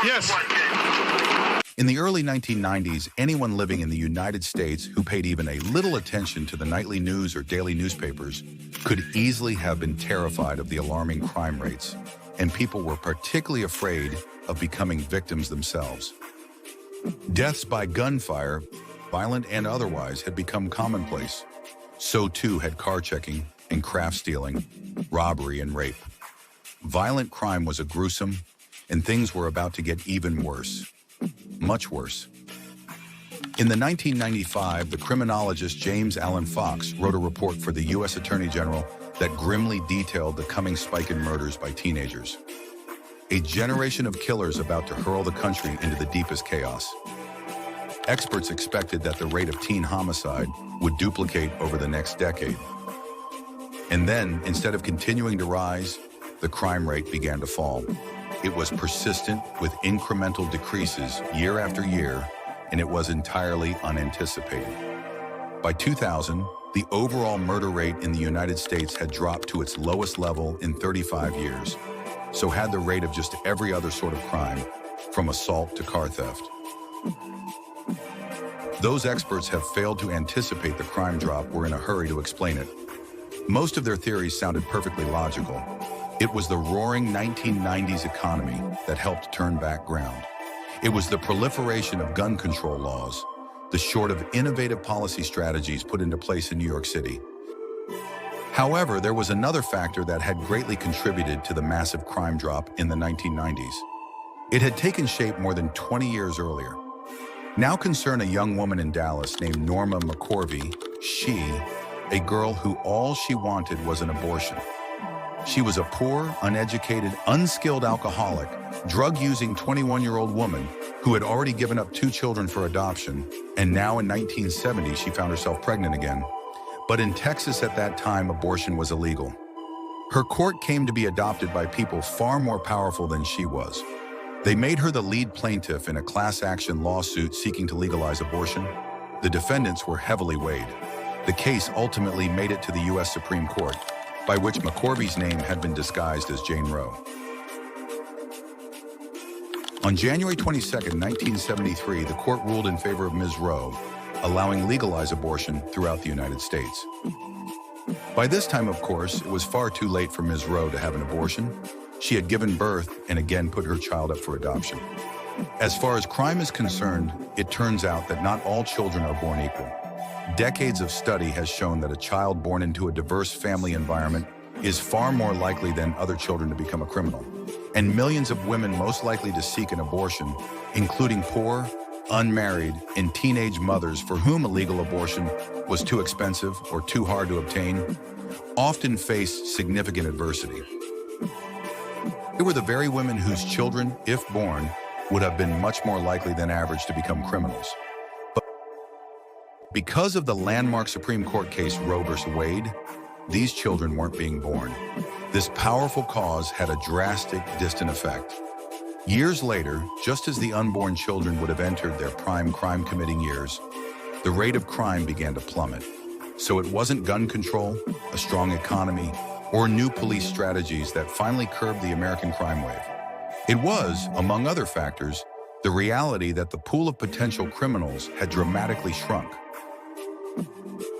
Yes. In the early 1990s, anyone living in the United States who paid even a little attention to the nightly news or daily newspapers could easily have been terrified of the alarming crime rates, and people were particularly afraid of becoming victims themselves. Deaths by gunfire, violent and otherwise, had become commonplace. So too had car checking and craft stealing, robbery and rape. Violent crime was a gruesome, and things were about to get even worse. Much worse. In the 1995, the criminologist James Allen Fox wrote a report for the U.S. Attorney General that grimly detailed the coming spike in murders by teenagers. A generation of killers about to hurl the country into the deepest chaos. Experts expected that the rate of teen homicide would duplicate over the next decade. And then, instead of continuing to rise, the crime rate began to fall. It was persistent with incremental decreases year after year, and it was entirely unanticipated. By 2000, the overall murder rate in the United States had dropped to its lowest level in 35 years. So had the rate of just every other sort of crime, from assault to car theft. Those experts have failed to anticipate the crime drop or in a hurry to explain it. Most of their theories sounded perfectly logical. It was the roaring 1990s economy that helped turn back ground. It was the proliferation of gun control laws, the short of innovative policy strategies put into place in New York City. However, there was another factor that had greatly contributed to the massive crime drop in the 1990s. It had taken shape more than 20 years earlier. Now concerned a young woman in Dallas named Norma McCorvey, a girl who all she wanted was an abortion. She was a poor, uneducated, unskilled alcoholic, drug-using 21-year-old woman who had already given up 2 children for adoption, and now in 1970 she found herself pregnant again. But in Texas at that time, abortion was illegal. Her court came to be adopted by people far more powerful than she was. They made her the lead plaintiff in a class action lawsuit seeking to legalize abortion. The defendants were heavily weighed. The case ultimately made it to the U.S. Supreme Court, by which McCorvey's name had been disguised as Jane Roe. On January 22, 1973, the court ruled in favor of Ms. Roe, allowing legalized abortion throughout the United States. By this time, of course, it was far too late for Ms. Roe to have an abortion. She had given birth and again put her child up for adoption. As far as crime is concerned, it turns out that not all children are born equal. Decades of study has shown that a child born into a diverse family environment is far more likely than other children to become a criminal. And millions of women most likely to seek an abortion, including poor, unmarried, and teenage mothers for whom a legal abortion was too expensive or too hard to obtain, often face significant adversity. They were the very women whose children, if born, would have been much more likely than average to become criminals. But because of the landmark Supreme Court case Roe v. Wade, these children weren't being born. This powerful cause had a drastic, distant effect. Years later, just as the unborn children would have entered their prime crime-committing years, the rate of crime began to plummet. So it wasn't gun control, a strong economy, or new police strategies that finally curbed the American crime wave. It was, among other factors, the reality that the pool of potential criminals had dramatically shrunk.